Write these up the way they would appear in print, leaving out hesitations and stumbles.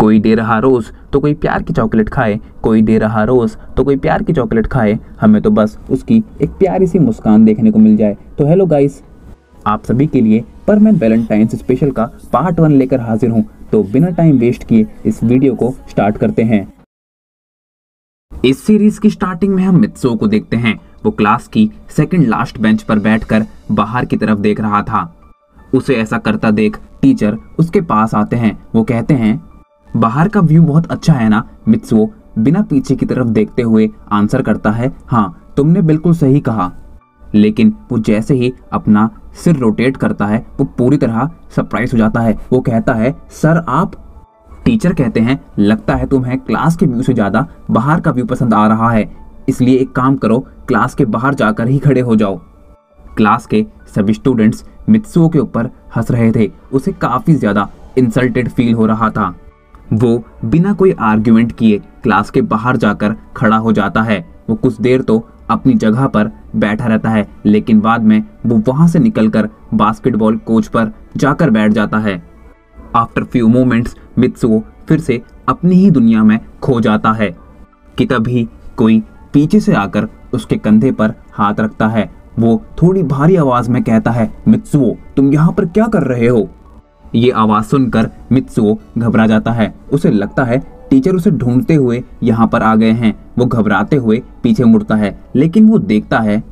कोई दे रहा रोज तो कोई प्यार की चॉकलेट खाए, कोई दे रहा रोज तो कोई प्यार की चॉकलेट खाए, हमें तो बस उसकी एक प्यारी सी मुस्कान देखने को मिल जाए। तो हेलो गाइस, आप सभी के लिए परमानेंट वैलेंटाइंस स्पेशल का पार्ट 1 लेकर हाजिर हूँ। तो बिना टाइम वेस्ट किए इस वीडियो को स्टार्ट करते हैं। इस सीरीज की स्टार्टिंग में हम मित्सुओ को देखते हैं। वो क्लास की सेकंड लास्ट बेंच पर बैठकर बाहर की तरफ देख रहा था। उसे ऐसा करता देख टीचर उसके पास आते हैं। वो कहते हैं, बाहर का व्यू बहुत अच्छा है ना? मित्सुओ बिना पीछे की तरफ देखते हुए आंसर करता है, हाँ तुमने बिल्कुल सही कहा। लेकिन वो जैसे ही अपना सिर रोटेट करता है वो पूरी तरह सरप्राइज हो जाता है। वो कहता है, सर आप? टीचर कहते हैं, लगता है तुम्हें क्लास के व्यू से ज्यादा बाहर का व्यू पसंद आ रहा है, इसलिए एक काम करो, क्लास के बाहर जाकर ही खड़े हो जाओ। क्लास के सभी स्टूडेंट्स मित्सुओ के ऊपर हंस रहे थे। उसे काफी ज्यादा इंसल्टेड फील हो रहा था। वो बिना कोई आर्ग्यूमेंट किए क्लास के बाहर जाकर खड़ा हो जाता है। वो कुछ देर तो अपनी जगह पर बैठा रहता है, लेकिन बाद में वो वहां से निकलकर बास्केटबॉल कोच पर जाकर बैठ जाता है। आफ्टर फ्यू मोमेंट्स मित्सुओ फिर से अपनी ही दुनिया में खो जाता है कि तभी कोई पीछे से आकर उसके कंधे पर हाथ रखता है। वो थोड़ी भारी आवाज में कहता है, मित्सुओ तुम यहाँ पर क्या कर रहे हो? ये आवाज सुनकर मित्सुओ घबरा जाता है। उसे लगता है टीचर उसे ढूंढते हुए यहाँ पर आ गए हैं। वो घबराते हुए पीछे मुड़ता है, लेकिन वो देखता है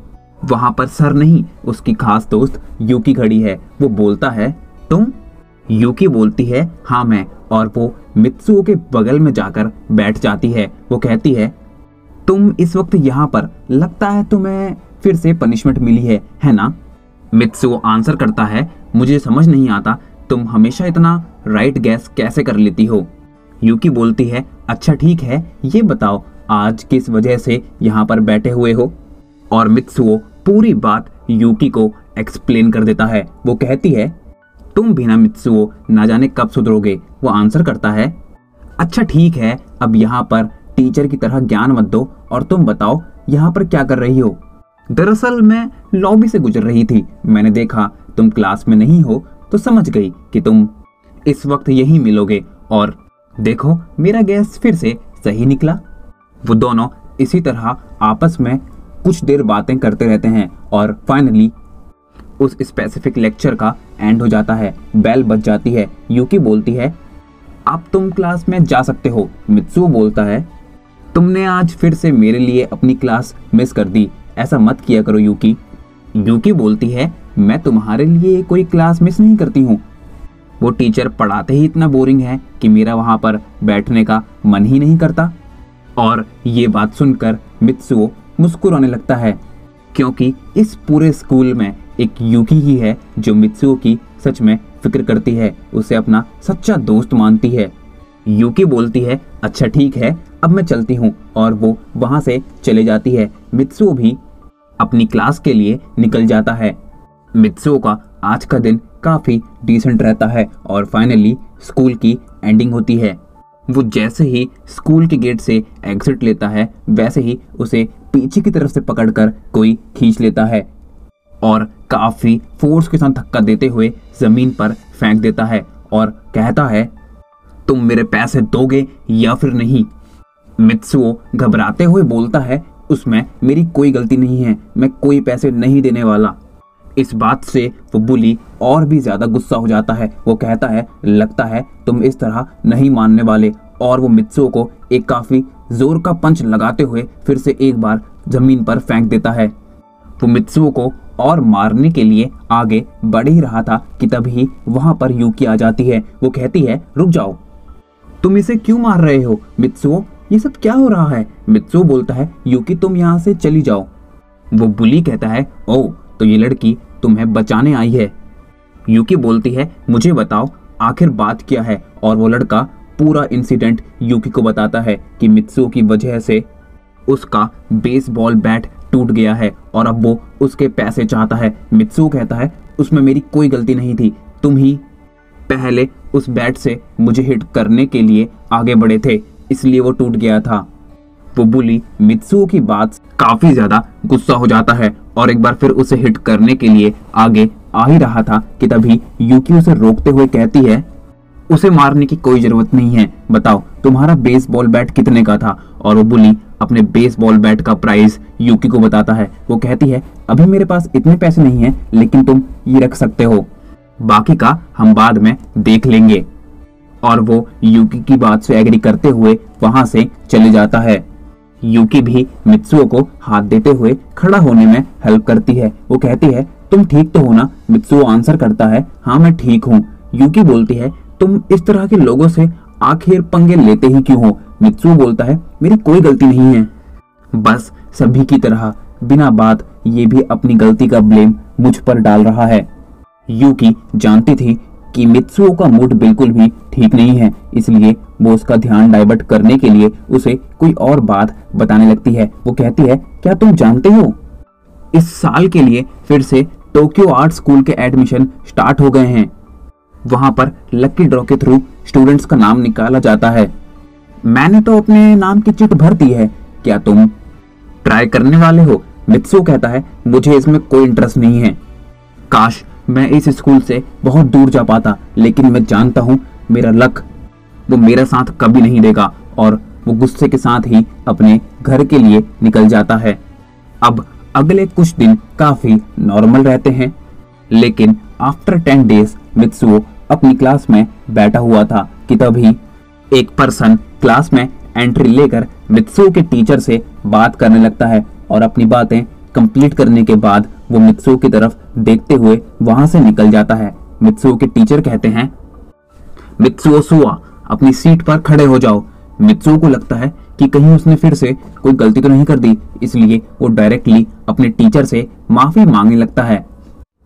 वहां पर सर नहीं, उसकी खास दोस्त यूकी खड़ी है। वो बोलता है, तुम? यूकी बोलती है, हाँ मैं। और वो मित्सुओ के बगल में जाकर बैठ जाती है। वो कहती है, तुम इस वक्त यहाँ पर, लगता है तुम्हें फिर से पनिशमेंट मिली है ना? मित्सुओ आंसर करता है, मुझे समझ नहीं आता तुम हमेशा इतना राइट गैस कैसे कर लेती हो। यूकी बोलती है, अच्छा ठीक है, ये बताओ आज किस वजह से यहाँ पर बैठे हुए हो? और मित्सुओ पूरी बात यूकी को एक्सप्लेन कर देता है। वो कहती है, तुम भी ना मित्सुओ, ना जाने कब सुधरोगे। वो आंसर करता है, अच्छा ठीक है, अब यहाँ पर टीचर की तरह ज्ञान मत दो और तुम बताओ यहाँ पर क्या कर रही हो? दरअसल मैं लॉबी से गुजर रही थी, मैंने देखा तुम क्लास में नहीं हो तो समझ गई कि तुम इस वक्त यहीं मिलोगे, और देखो मेरा गैस फिर से सही निकला। वो दोनों इसी तरह आपस में कुछ देर बातें करते रहते हैं और फाइनली उस स्पेसिफिक लेक्चर का एंड हो जाता है। बेल बज जाती है। यूकी बोलती है, अब तुम क्लास में जा सकते हो। मित्सुओ बोलता है, तुमने आज फिर से मेरे लिए अपनी क्लास मिस कर दी, ऐसा मत किया करो यूकी। यूकी बोलती है, मैं तुम्हारे लिए कोई क्लास मिस नहीं करती हूँ, वो टीचर पढ़ाते ही इतना बोरिंग है कि मेरा वहां पर बैठने का मन ही नहीं करता। और ये बात सुनकर मित्सुओ मुस्कुराने लगता है, क्योंकि इस पूरे स्कूल में एक यूकी ही है जो मित्सुओ की सच में फिक्र करती है, उसे अपना सच्चा दोस्त मानती है। यूकी बोलती है, अच्छा ठीक है, अब मैं चलती हूँ, और वो वहां से चले जाती है। मित्सुओ भी अपनी क्लास के लिए निकल जाता है। मित्सुओ का आज का दिन काफी डिसेंट रहता है और फाइनली स्कूल की एंडिंग होती है। वो जैसे ही स्कूल के गेट से एग्जिट लेता है, वैसे ही उसे पीछे की तरफ से पकड़कर कोई खींच लेता है और काफी फोर्स के साथ धक्का देते हुए जमीन पर फेंक देता है और कहता है, तुम मेरे पैसे दोगे या फिर नहीं? मित्सुओ घबराते हुए बोलता है, उसमें मेरी कोई गलती नहीं है, मैं कोई पैसे नहीं देने वाला। इस बात से वो बुली और भी ज्यादा गुस्सा हो जाता है। वो कहता है, लगता है तुम इस तरह नहीं मानने वाले, और वो मित्सुओ को एक काफी जोर का पंच लगाते हुए फिर से एक बार जमीन पर फेंक देता है। वो मित्सुओ को और मारने के लिए आगे बढ़ ही रहा था कि तभी वहां पर यूकी आ जाती है। वो कहती है, रुक जाओ, तुम इसे क्यों मार रहे हो? मित्सुओ ये सब क्या हो रहा है? मित्सुओ बोलता है, यूकी तुम यहाँ से चली जाओ। वो बुली कहता है, ओ तो ये लड़की तुम्हें बचाने आई है। यूकी बोलती है, मुझे बताओ आखिर बात क्या है? और वो लड़का पूरा इंसिडेंट यूकी को बताता है कि मित्सुओ की वजह से उसका बेसबॉल बैट टूट गया है और अब वो उसके पैसे चाहता है। मित्सुओ कहता है, उसमें मेरी कोई गलती नहीं थी, तुम ही पहले उस बैट से मुझे हिट करने के लिए आगे बढ़े थे, इसलिए वो टूट गया था। वो बुली मित्सुओ की बात काफी ज्यादा गुस्सा हो जाता है और एक बार फिर उसे हिट करने के लिए आगे आ ही रहा था कि तभी यूकी उसे रोकते हुए कहती है, उसे मारने की कोई जरूरत नहीं है। बताओ तुम्हारा बेसबॉल बैट कितने का था? और वो बुली अपने बेसबॉल बैट का प्राइस यूकी को बताता है। वो कहती है अभी मेरे पास इतने पैसे नहीं हैं, लेकिन तुम ये रख सकते हो, बाकी का हम बाद में देख लेंगे। और वो यूकी की बात से एग्री करते हुए वहां से चले जाता है। यूकी भी मित्सुओ को हाथ देते हुए खड़ा होने में हेल्प करती है। वो कहती है तुम ठीक तो हो ना? मित्सुओ आंसर करता है हाँ मैं ठीक हूँ। यूकी बोलती है तुम इस तरह के लोगों से आखिर पंगे लेते ही क्यों हो? मित्सुओ बोलता है मेरी कोई गलती नहीं है, बस सभी की तरह बिना बात ये भी अपनी गलती का ब्लेम मुझ पर डाल रहा है। यूकी जानती थी कि मित्सुओ का मूड बिल्कुल भी ठीक नहीं है, इसलिए वो उसका ध्यान डाइवर्ट करने के लिए उसे कोई और बात बताने लगती है। वो कहती है क्या तुम जानते हो इस साल के लिए फिर से टोक्यो आर्ट स्कूल के एडमिशन स्टार्ट हो गए हैं। वहां पर लकी ड्रॉ के थ्रू स्टूडेंट्स का नाम निकाला जाता है। मैंने तो अपने नाम की चिट भर दी है, क्या तुम ट्राई करने वाले हो? मित्सुओ कहता है मुझे इसमें कोई इंटरेस्ट नहीं है। काश मैं इस स्कूल से बहुत दूर जा पाता, लेकिन मैं जानता हूँ मेरा लक वो मेरा साथ कभी नहीं देगा। और वो गुस्से के साथ ही अपने घर के लिए निकल जाता है। अब अगले कुछ दिन काफी नॉर्मल रहते हैं, लेकिन आफ्टर 10 डेज मित्सुओ अपनी क्लास में बैठा हुआ था कि तभी एक पर्सन क्लास में एंट्री लेकर मित्सुओ के टीचर से बात करने लगता है। और अपनी बातें कंप्लीट करने के बाद वो मित्सुओ की तरफ देखते हुए वहां से निकल जाता है। मित्सुओ के टीचर कहते हैं मित्सुओ सुआ अपनी सीट पर खड़े हो जाओ। मित्सुओ को लगता है कि कहीं उसने फिर से कोई गलती तो नहीं कर दी, इसलिए वो डायरेक्टली अपने टीचर से माफी मांगने लगता है।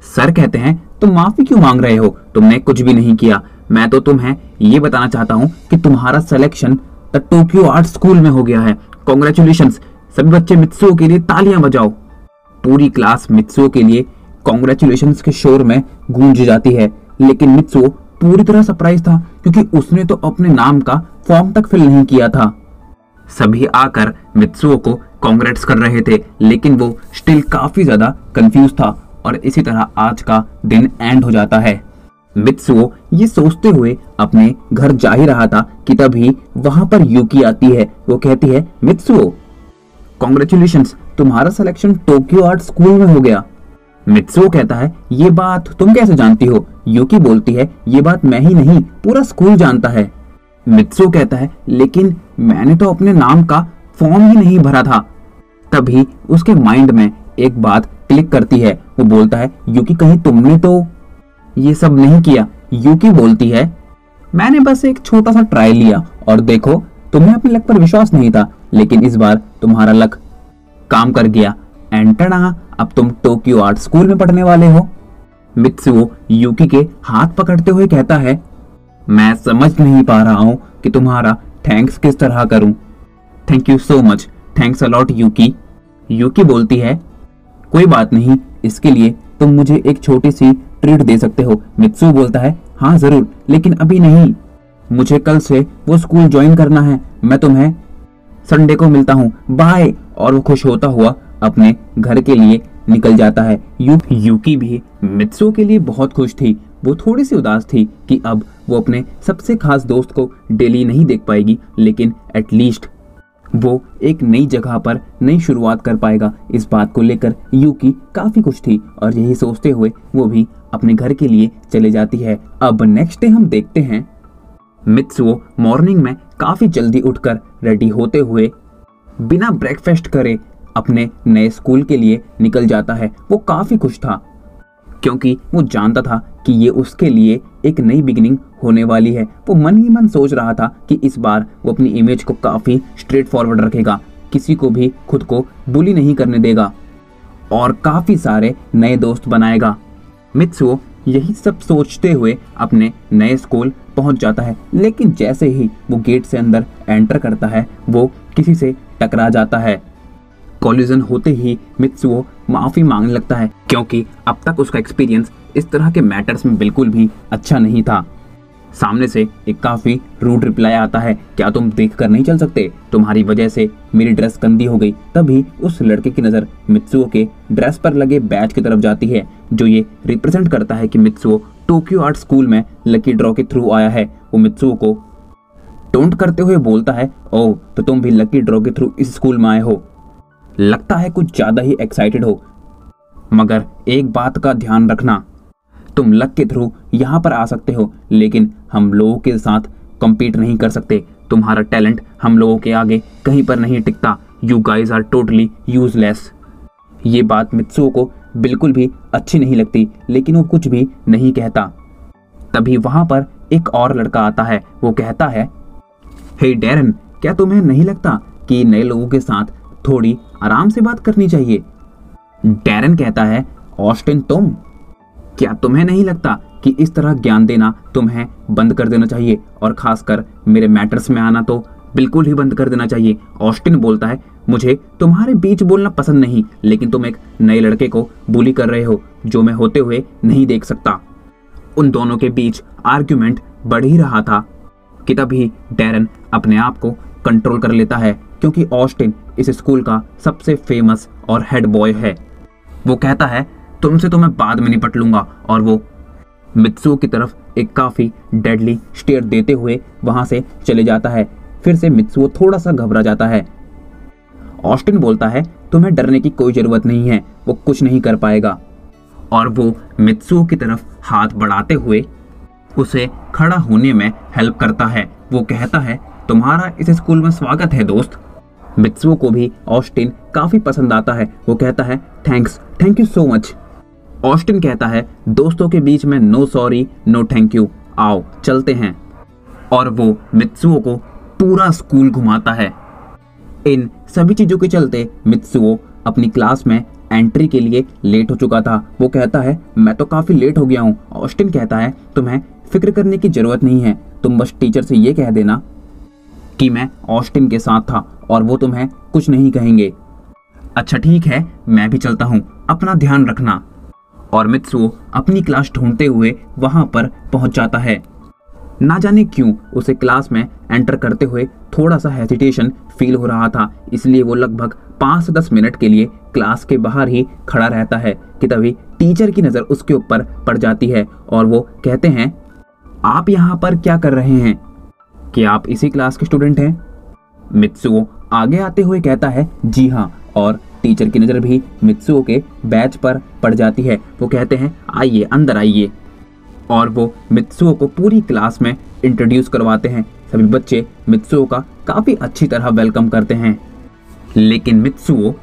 सर कहते हैं तुम माफी क्यों मांग रहे हो? तुमने कुछ भी नहीं किया। मैं तो तुम्हें ये बताना चाहता हूँ कि तुम्हारा selection the Tokyo art school में हो गया है। कॉन्ग्रेचुलेशंस। सभी बच्चे मित्सुओ के लिए तालियां बजाओ। पूरी क्लास मित्सुओ के लिए कॉन्ग्रेचुलेशंस के शोर में गूंज जाती है, लेकिन मित्सुओ पूरी तरह सरप्राइज था क्योंकि उसने तो अपने नाम का फॉर्म तक फिल नहीं किया था। सभी आकर मित्सुओ को कांग्रेट्स कर रहे थे, लेकिन वो स्टिल काफी ज्यादा कंफ्यूज था। और इसी तरह आज का दिन एंड हो जाता है। मित्सुओ ये सोचते हुए अपने घर जा ही रहा था कि तभी वहां पर यूकी आती है। वो कहती है मित्सुओ कॉन्ग्रेचुलेशंस, तुम्हारा सिलेक्शन टोक्यो आर्ट स्कूल में हो गया। मित्सुओ कहता है ये बात तुम कैसे जानती हो? यूकी बोलती है ये बात मैं ही नहीं पूरा स्कूल जानता है। मित्सुओ कहता है लेकिन मैंने तो अपने नाम का फॉर्म ही नहीं भरा था। तभी उसके माइंड में एक बात क्लिक करती है। वो बोलता है यूकी कहीं तुमने तो ये सब नहीं किया? यूकी बोलती है मैंने बस एक छोटा सा ट्राई लिया और देखो तुम्हें अपने लक पर विश्वास नहीं था, लेकिन इस बार तुम्हारा लक काम कर गया। एंटना अब तुम टोक्यो आर्ट स्कूल में पढ़ने वाले हो। मित्सुओ यूकी के हाथ पकड़ते हुए कहता है मैं समझ नहीं पा रहा हूं कि तुम्हारा थैंक्स किस तरह करूं। Thank you so much, thanks a lot यूकी। यूकी बोलती है कोई बात नहीं, इसके लिए तुम मुझे एक छोटी सी ट्रीट दे सकते हो। मित्सुओ बोलता है हाँ जरूर, लेकिन अभी नहीं, मुझे कल से वो स्कूल ज्वाइन करना है। मैं तुम्हें संडे को मिलता हूँ, बाय। और वो खुश होता हुआ अपने घर के लिए निकल जाता है। यूकी भी मित्सुओ के लिए बहुत खुश थी। वो थोड़ी सी उदास थी कि अब वो अपने सबसे खास दोस्त को डेली नहीं देख पाएगी, लेकिन एटलीस्ट वो एक नई जगह पर नई शुरुआत कर पाएगा। इस बात को लेकर यूकी काफी खुश थी और यही सोचते हुए वो भी अपने घर के लिए चले जाती है। अब नेक्स्ट डे हम देखते हैं मित्सुओ मॉर्निंग में काफी जल्दी उठकर रेडी होते हुए बिना ब्रेकफास्ट करे अपने नए स्कूल के लिए निकल जाता है। वो काफी खुश था क्योंकि वो जानता था कि ये उसके लिए एक नई बिगिनिंग होने वाली है। वो मन ही मन सोच रहा था कि इस बार वो अपनी इमेज को काफी स्ट्रेट फॉरवर्ड रखेगा, किसी को भी खुद को बुली नहीं करने देगा और काफी सारे नए दोस्त बनाएगा। मित्सुओ यही सब सोचते हुए अपने नए स्कूल पहुंच जाता है, लेकिन जैसे ही वो गेट से अंदर एंटर करता है वो किसी से टकरा जाता है। कॉलिजन होते ही मित्सुओ माफी मांगने लगता है क्योंकि अब तक उसका एक्सपीरियंस इस तरह के मैटर्स में बिल्कुल भी अच्छा नहीं था। सामने से एक काफी रूड रिप्लाई आता है, क्या तुम देख कर नहीं चल सकते, तुम्हारी वजह से मेरी ड्रेस गंदी हो गई। तभी उस लड़के की नज़र मित्सुओ के ड्रेस पर लगे बैच की तरफ जाती है, जो ये रिप्रेजेंट करता है कि मित्सुओ टोक्यो आर्ट स्कूल में लकी ड्रॉ के थ्रू आया है। वो मित्सुओ को टोंट करते हुए बोलता है, ओह तो तुम भी लकी ड्रॉ के थ्रू इस स्कूल में आए हो, लगता है कुछ ज़्यादा ही एक्साइटेड हो। मगर एक बात का ध्यान रखना, तुम लक के थ्रू यहाँ पर आ सकते हो, लेकिन हम लोगों के साथ compete नहीं कर सकते। तुम्हारा टैलेंट हम लोगों के आगे कहीं पर नहीं टिकता। You guys are totally useless. ये बात मित्सुओ को बिल्कुल भी अच्छी नहीं लगती, लेकिन वो कुछ भी नहीं कहता। तभी वहाँ पर एक और लड़का आता है। वो कहता है, हे डैरन, क्या तुम्हें नहीं लगता कि नए लोगों के साथ थोड़ी आराम से बात करनी चाहिए? डैरन कहता है, ऑस्टिन तुम, क्या तुम्हें नहीं लगता कि इस तरह ज्ञान देना तुम्हें बंद कर देना चाहिए, और खासकर मेरे मैटर्स में आना तो बिल्कुल ही बंद कर देना चाहिए। ऑस्टिन बोलता है, मुझे तुम्हारे बीच बोलना पसंद नहीं, लेकिन तुम एक नए लड़के को बुली कर रहे हो, जो मैं होते हुए नहीं देख सकता। उन दोनों के बीच आर्ग्यूमेंट बढ़ ही रहा था कि तभी डैरन अपने आप को कंट्रोल कर लेता है, क्योंकि ऑस्टिन इस स्कूल का सबसे फेमस और हेड बॉय है। वो कहता है, तुमसे तो मैं बाद में निपट लूंगा, और वो मित्सुओ की तरफ एक काफी डेडली स्टेयर देते हुए वहां से चले जाता है। फिर से मित्सुओ थोड़ा सा घबरा जाता है। ऑस्टिन बोलता है, तुम्हें डरने की कोई जरूरत नहीं है, वो कुछ नहीं कर पाएगा। और वो मित्सुओ की तरफ हाथ बढ़ाते हुए उसे खड़ा होने में हेल्प करता है। वो कहता है, तुम्हारा इस स्कूल में स्वागत है दोस्त। मित्सुओ को भी ऑस्टिन काफी पसंद आता है। वो कहता है, thank you so much. Austin कहता है, दोस्तों के बीच में no sorry no thank you, आओ चलते हैं। और वो मित्सुओ को पूरा स्कूल घुमाता है। इन सभी चीजों के चलते मित्सुओ अपनी क्लास में एंट्री के लिए लेट हो चुका था। वो कहता है, मैं तो काफी लेट हो गया हूँ। ऑस्टिन कहता है, तुम्हें फिक्र करने की जरूरत नहीं है, तुम बस टीचर से ये कह देना कि मैं ऑस्टिन के साथ था और वो तुम्हें कुछ नहीं कहेंगे। अच्छा ठीक है, मैं भी चलता हूँ, अपना ध्यान रखना। और मित्सुओ अपनी क्लास ढूंढते हुए वहां पर पहुंच जाता है। ना जाने क्यों उसे क्लास में एंटर करते हुए थोड़ा सा हेसिटेशन फील हो रहा था, इसलिए वो लगभग 5 से 10 मिनट के लिए क्लास के बाहर ही खड़ा रहता है कि तभी टीचर की नज़र उसके ऊपर पड़ जाती है और वो कहते हैं, आप यहाँ पर क्या कर रहे हैं? क्या आप इसी क्लास के स्टूडेंट हैं? मित्सुओ आगे आते हुए कहता है, जी हाँ। और टीचर की नज़र भी मित्सुओ के बैच पर पड़ जाती है। वो कहते हैं, आइए अंदर आइए। और वो मित्सुओ को पूरी क्लास में इंट्रोड्यूस करवाते हैं। सभी बच्चे मित्सुओ का काफ़ी अच्छी तरह वेलकम करते हैं, लेकिन मित्सुओ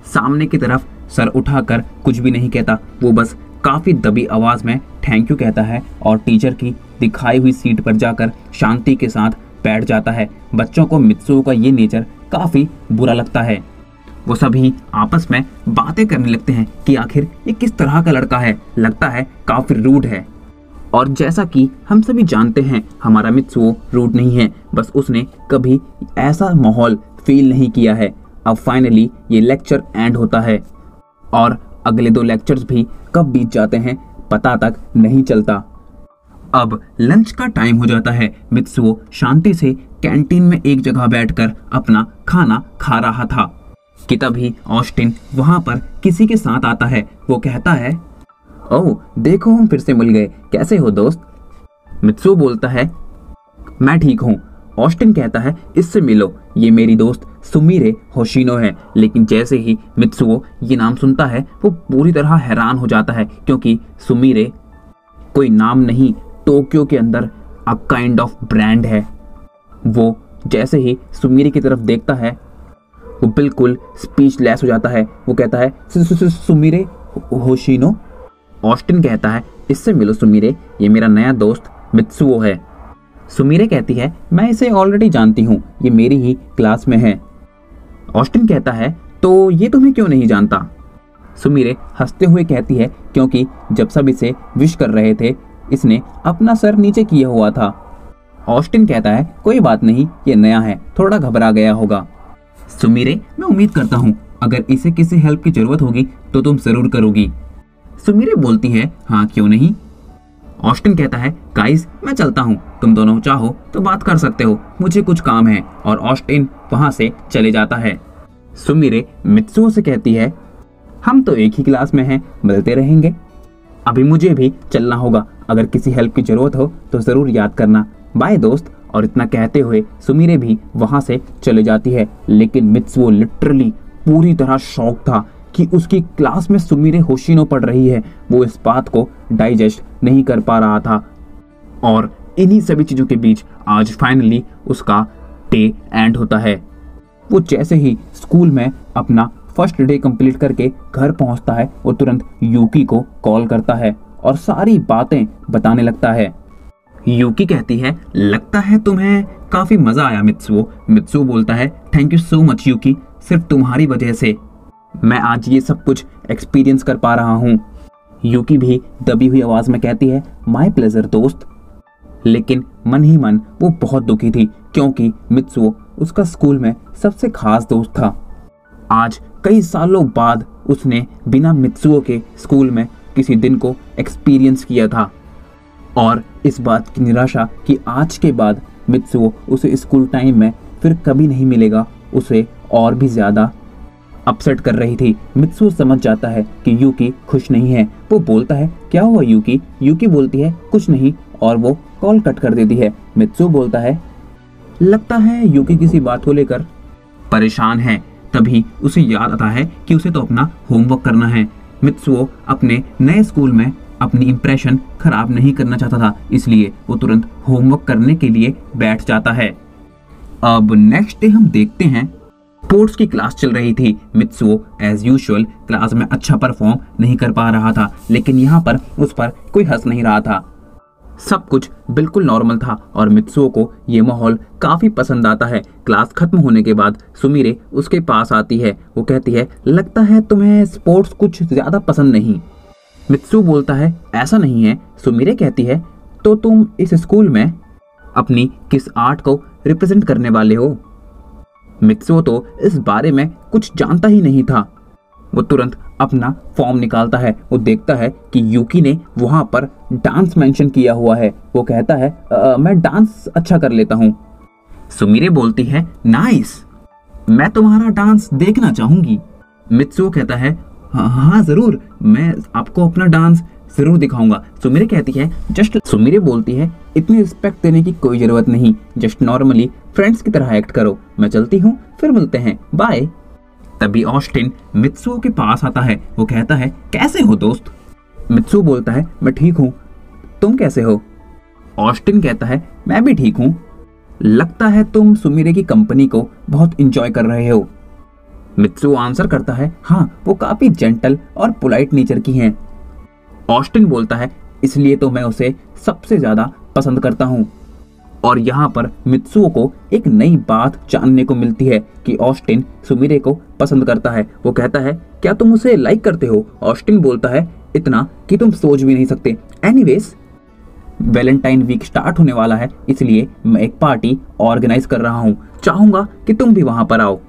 सामने की तरफ सर उठाकर कुछ भी नहीं कहता। वो बस काफ़ी दबी आवाज़ में थैंक यू कहता है और टीचर की दिखाई हुई सीट पर जाकर शांति के साथ बैठ जाता है। बच्चों को मित्सुओ का ये नेचर काफ़ी बुरा लगता है। वो सभी आपस में बातें करने लगते हैं कि आखिर ये किस तरह का लड़का है, लगता है काफ़ी रूड है। और जैसा कि हम सभी जानते हैं, हमारा मित्सुओ रूड नहीं है, बस उसने कभी ऐसा माहौल फील नहीं किया है। अब फाइनली ये लेक्चर एंड होता है और अगले 2 लेक्चर्स भी कब बीत जाते हैं पता तक नहीं चलता। अब लंच का टाइम हो जाता है। मित्सुओ शांति से कैंटीन में एक जगह बैठकर अपना खाना खा रहा था कि तभी ऑस्टिन वहां पर किसी के साथ आता है। वो कहता है, ओह देखो हम फिर से मिल गए, कैसे हो दोस्त? मित्सुओ बोलता है, मैं ठीक हूँ। ऑस्टिन कहता है, इससे मिलो, ये मेरी दोस्त सुमिरे होशिनो है। लेकिन जैसे ही मित्सुओ ये नाम सुनता है वो पूरी तरह हैरान हो जाता है, क्योंकि सुमिरे कोई नाम नहीं, टोक्यो के अंदर अ काइंड ऑफ ब्रांड है। वो जैसे ही सुमिरे की तरफ देखता है वो बिल्कुल स्पीचलेस हो जाता है। वो कहता है, सुमिरे होशिनो? ऑस्टिन कहता है, इससे मिलो सुमिरे, ये मेरा नया दोस्त मित्सुओ है। सुमिरे कहती है, मैं इसे ऑलरेडी जानती हूँ, ये मेरी ही क्लास में है। ऑस्टिन कहता है, तो ये तुम्हें क्यों नहीं जानता? सुमिरे हंसते हुए कहती है, क्योंकि जब सब इसे विश कर रहे थे इसने अपना सर नीचे किया हुआ था। ऑस्टिन कहता है, कोई बात नहीं, ये नया है, थोड़ा घबरा गया होगा। सुमिरे, मैं उम्मीद करता हूँ अगर इसे किसी हेल्प की जरूरत होगी तो तुम जरूर करोगी। सुमिरे बोलती है, हाँ क्यों नहीं। ऑस्टिन कहता है गाइस मैं चलता हूँ, तुम दोनों चाहो तो बात कर सकते हो, मुझे कुछ काम है। और ऑस्टिन वहां से चले जाता है। सुमिरे मित्सुओ से कहती है हम तो एक ही क्लास में हैं, मिलते रहेंगे। अभी मुझे भी चलना होगा, अगर किसी हेल्प की जरूरत हो तो जरूर याद करना, बाय दोस्त। और इतना कहते हुए सुमिरे भी वहां से चले जाती है। लेकिन मित्सुओ लिटरली पूरी तरह शॉक था कि उसकी क्लास में सुमिरे होशिनो पढ़ रही है। वो इस बात को डाइजेस्ट नहीं कर पा रहा था। और इन्हीं सभी चीजों के बीच आज फाइनली उसका डे एंड होता है। वो जैसे ही स्कूल में अपना फर्स्ट डे कंप्लीट करके घर पहुंचता है, वो तुरंत यूकी को कॉल करता है और सारी बातें बताने लगता है। यूकी कहती है लगता है तुम्हें काफी मजा आया मित्सुओ। मित्सुओ बोलता है थैंक यू सो मच यूकी, सिर्फ तुम्हारी वजह से मैं आज ये सब कुछ एक्सपीरियंस कर पा रहा हूँ। यूकी भी दबी हुई आवाज में कहती है माय प्लेजर दोस्त। लेकिन मन ही मन वो बहुत दुखी थी, क्योंकि मित्सुओ उसका स्कूल में सबसे खास दोस्त था। आज कई सालों बाद उसने बिना मित्सुओ के स्कूल में किसी दिन को एक्सपीरियंस किया था। और इस बात की निराशा कि आज के बाद मित्सुओ उसे स्कूल टाइम में फिर कभी नहीं मिलेगा, उसे और भी ज्यादा अपसेट कर रही थी। मित्सुओ समझ जाता है कि यूकी खुश नहीं है। वो बोलता है क्या हुआ यूकी? यूकी बोलती है कुछ नहीं, और वो कॉल कट कर देती है। मित्सुओ बोलता है लगता है यूकी किसी बात को लेकर परेशान है। तभी उसे याद आता है कि उसे तो अपना होमवर्क करना है। मित्सुओ अपने नए स्कूल में अपनी इंप्रेशन खराब नहीं करना चाहता था, इसलिए वो तुरंत होमवर्क करने के लिए बैठ जाता है। अब नेक्स्ट डे हम देखते हैं स्पोर्ट्स की क्लास चल रही थी। मित्सुओ एज यूजुअल क्लास में अच्छा परफॉर्म नहीं कर पा रहा था, लेकिन यहाँ पर उस पर कोई हंस नहीं रहा था। सब कुछ बिल्कुल नॉर्मल था और मित्सुओ को ये माहौल काफी पसंद आता है। क्लास खत्म होने के बाद सुमिरे उसके पास आती है। वो कहती है लगता है तुम्हें स्पोर्ट्स कुछ ज्यादा पसंद नहीं। मित्सुओ बोलता है ऐसा नहीं है। सुमिरे कहती है तो तुम इस स्कूल में अपनी किस आर्ट को रिप्रेजेंट करने वाले हो? मित्सुओ तो इस बारे में कुछ जानता ही नहीं था। वो तुरंत अपना फॉर्म निकालता है। वो देखता है कि यूकी ने वहां पर डांस मेंशन किया हुआ है। वो कहता है मैं डांस अच्छा कर लेता हूँ। सुमिरे बोलती है नाइस, मैं तुम्हारा डांस देखना चाहूंगी। मित्सुओ कहता है हाँ जरूर, मैं आपको अपना डांस जरूर दिखाऊंगा। सुमिरे कहती है सुमिरे बोलती है इतनी रिस्पेक्ट देने की कोई जरूरत नहीं, जस्ट नॉर्मली फ्रेंड्स की तरह एक्ट करो। मैं चलती हूँ, फिर मिलते हैं, बाय। तभी ऑस्टिन मित्सुओ के पास आता है। वो कहता है कैसे हो दोस्त? मित्सुओ बोलता है मैं ठीक हूँ, तुम कैसे हो? ऑस्टिन कहता है मैं भी ठीक हूँ। लगता है तुम सुमिरे की कंपनी को बहुत इंजॉय कर रहे हो। मित्सुओ आंसर करता है हाँ, वो काफी जेंटल और पोलाइट नेचर की हैं। ऑस्टिन बोलता है इसलिए तो मैं उसे सबसे ज्यादा पसंद करता हूँ। और यहाँ पर मित्सुओ को एक नई बात जानने को मिलती है कि ऑस्टिन सुमिरे को पसंद करता है। वो कहता है क्या तुम उसे लाइक करते हो? ऑस्टिन बोलता है इतना कि तुम सोच भी नहीं सकते। एनीवेज वैलेंटाइन वीक स्टार्ट होने वाला है, इसलिए मैं एक पार्टी ऑर्गेनाइज कर रहा हूँ, चाहूंगा कि तुम भी वहां पर आओ।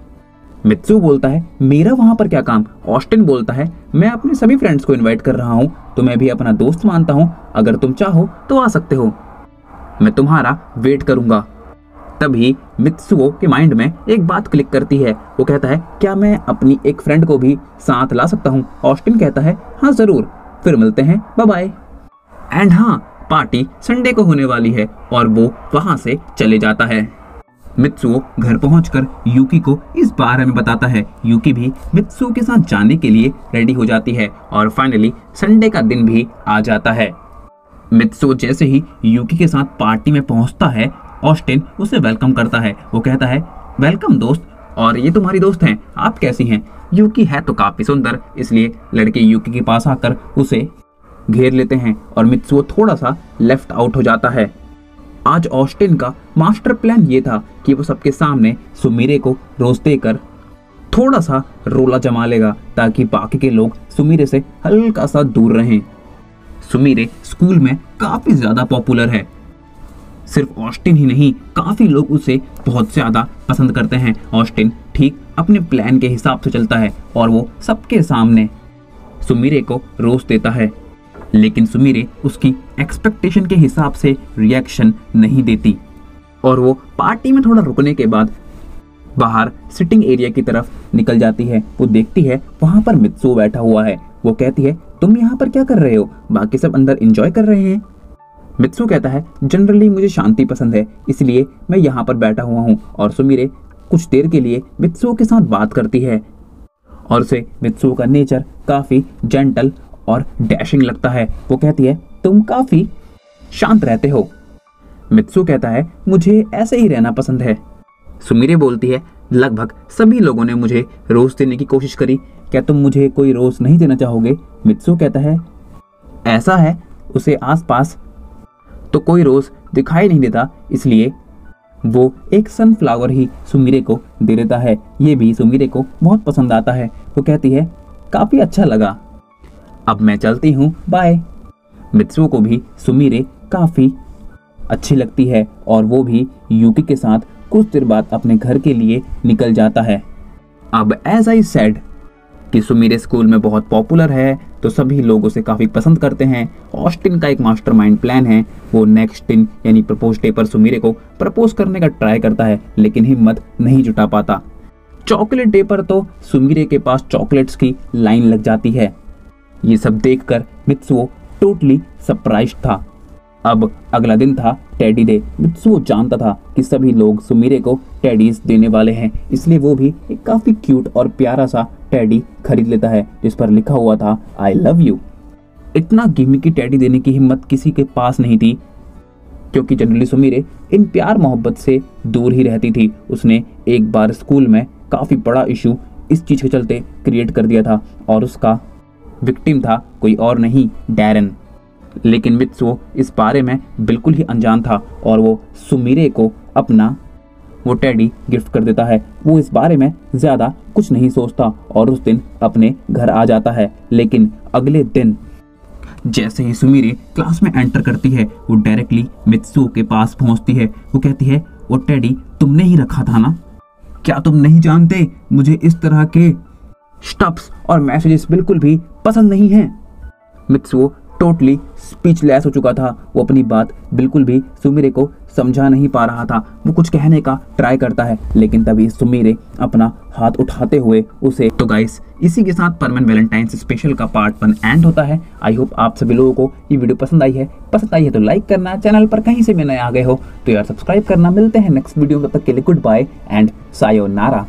मित्सुओ बोलता है मेरा वहां पर क्या काम? ऑस्टिन बोलता है मैं अपने सभी फ्रेंड्स को इनवाइट कर रहा हूँ, तुम्हें भी अपना दोस्त मानता हूँ, अगर तुम चाहो तो आ सकते हो, मैं तुम्हारा वेट करूंगा। तभी मित्सुओ के माइंड में एक बात क्लिक करती है। वो कहता है क्या मैं अपनी एक फ्रेंड को भी साथ ला सकता हूँ? ऑस्टिन कहता है हाँ जरूर, फिर मिलते हैं, बाय बाय। एंड हाँ, पार्टी संडे को होने वाली है और वो वहां से चले जाता है। मित्सुओ घर पहुंचकर यूकी को इस बारे में बताता है। यूकी भी मित्सुओ के साथ जाने के लिए रेडी हो जाती है और फाइनली संडे का दिन भी आ जाता है। मित्सुओ जैसे ही यूकी के साथ पार्टी में पहुंचता है, ऑस्टिन उसे वेलकम करता है। वो कहता है वेलकम दोस्त, और ये तुम्हारी दोस्त हैं, आप कैसी हैं? यूकी है तो काफी सुंदर, इसलिए लड़के यूकी के पास आकर उसे घेर लेते हैं और मित्सुओ थोड़ा सा लेफ्ट आउट हो जाता है। आज ऑस्टिन का मास्टर प्लान ये था कि वो सबके सामने सुमिरे को रोज देकर थोड़ा सा रोला जमा लेगा, ताकि बाकी के लोग सुमिरे से हल्का सा दूर रहें। सुमिरे स्कूल में काफी ज्यादा पॉपुलर है, सिर्फ ऑस्टिन ही नहीं, काफी लोग उसे बहुत ज्यादा पसंद करते हैं। ऑस्टिन ठीक अपने प्लान के हिसाब से चलता है और वो सबके सामने सुमिरे को रोस्ट देता है। लेकिन सुमीरे उसकी एक्सपेक्टेशन के हिसाब से रिएक्शन नहीं देती और वो पार्टी में थोड़ा रुकने के बाद बाहर सिटिंग एरिया की तरफ निकल जाती है। वो देखती है वहां पर मित्सुओ बैठा हुआ है। वो कहती है तुम यहाँ पर क्या कर रहे हो, बाकी सब अंदर एंजॉय कर रहे हैं। मित्सुओ कहता है जनरली मुझे शांति पसंद है, इसलिए मैं यहाँ पर बैठा हुआ हूँ। और सुमीरे कुछ देर के लिए मित्सुओ के साथ बात करती है और उसे मित्सुओ का नेचर काफी जेंटल और डैशिंग लगता है। वो कहती है तुम काफी शांत रहते हो। मित्सुओ कहता है मुझे ऐसे ही रहना पसंद है। सुमीरे बोलती है लगभग सभी लोगों ने मुझे रोज देने की कोशिश करी, क्या तुम मुझे कोई रोज नहीं देना चाहोगे? मित्सुओ कहता है ऐसा है, उसे आसपास तो कोई रोज दिखाई नहीं देता, इसलिए वो एक सनफ्लावर ही सुमीरे को दे देता है। ये भी सुमीरे को बहुत पसंद आता है। वो कहती है काफी अच्छा लगा, अब मैं चलती हूँ, बाय। मित्सुओ को भी सुमीरे काफी अच्छी लगती है और वो भी यूकी के साथ कुछ देर बाद अपने घर के लिए निकल जाता है। अब एज आई सेड कि सुमीरे स्कूल में बहुत पॉपुलर है, तो सभी लोग उसे काफ़ी पसंद करते हैं। ऑस्टिन का एक मास्टरमाइंड प्लान है। वो नेक्स्ट दिन यानी प्रपोज डे पर सुमीरे को प्रपोज करने का ट्राई करता है, लेकिन हिम्मत नहीं जुटा पाता। चॉकलेट डे पर तो सुमीरे के पास चॉकलेट्स की लाइन लग जाती है। ये सब देखकर मित्सुओ टोटली सरप्राइज्ड था। अब अगला दिन था टेडी डे। मित्सुओ जानता था कि सभी लोग सुमीरे को टेडीज देने वाले हैं, इसलिए वो भी एक काफी क्यूट और प्यारा सा टेडी खरीद लेता है जिस पर लिखा हुआ था आई लव यू। इतना गिमिकी टेडी देने की हिम्मत किसी के पास नहीं थी, क्योंकि जनरली सुमीरे इन प्यार मोहब्बत से दूर ही रहती थी। उसने एक बार स्कूल में काफी बड़ा इशू इस चीज के चलते क्रिएट कर दिया था और उसका विक्टिम था कोई और नहीं, डैरन। लेकिन मित्सुओ इस बारे में बिल्कुल ही अनजान था और वो सुमीरे को अपना वो टेडी गिफ्ट कर देता है। वो इस बारे में ज्यादा कुछ नहीं सोचता और उस दिन अपने घर आ जाता है। लेकिन अगले दिन जैसे ही सुमीरे क्लास में एंटर करती है, वो डायरेक्टली मित्सुओ के पास पहुंचती है। वो कहती है वो टेडी तुमने ही रखा था ना, क्या तुम नहीं जानते मुझे इस तरह के स्टफ्स और मैसेजेस बिल्कुल भी पसंद नहीं हैं। मित्सुओ टोटली स्पीचलेस हो चुका था। वो अपनी बात बिल्कुल भी सुमीरे को समझा नहीं पा रहा था। वो कुछ कहने का ट्राई करता है, लेकिन तभी सुमीरे अपना हाथ उठाते हुए उसे। तो गाइस, इसी के साथ परमन वैलेंटाइंस स्पेशल का पार्ट 1 एंड होता है। आई होप आप सभी लोगों को ये वीडियो पसंद आई है तो लाइक करना, चैनल पर कहीं से भी नए आ गए हो तो यार सब्सक्राइब करना। मिलते हैं नेक्स्ट वीडियो में, तब तक के लिए गुड बाय एंड सायोनारा।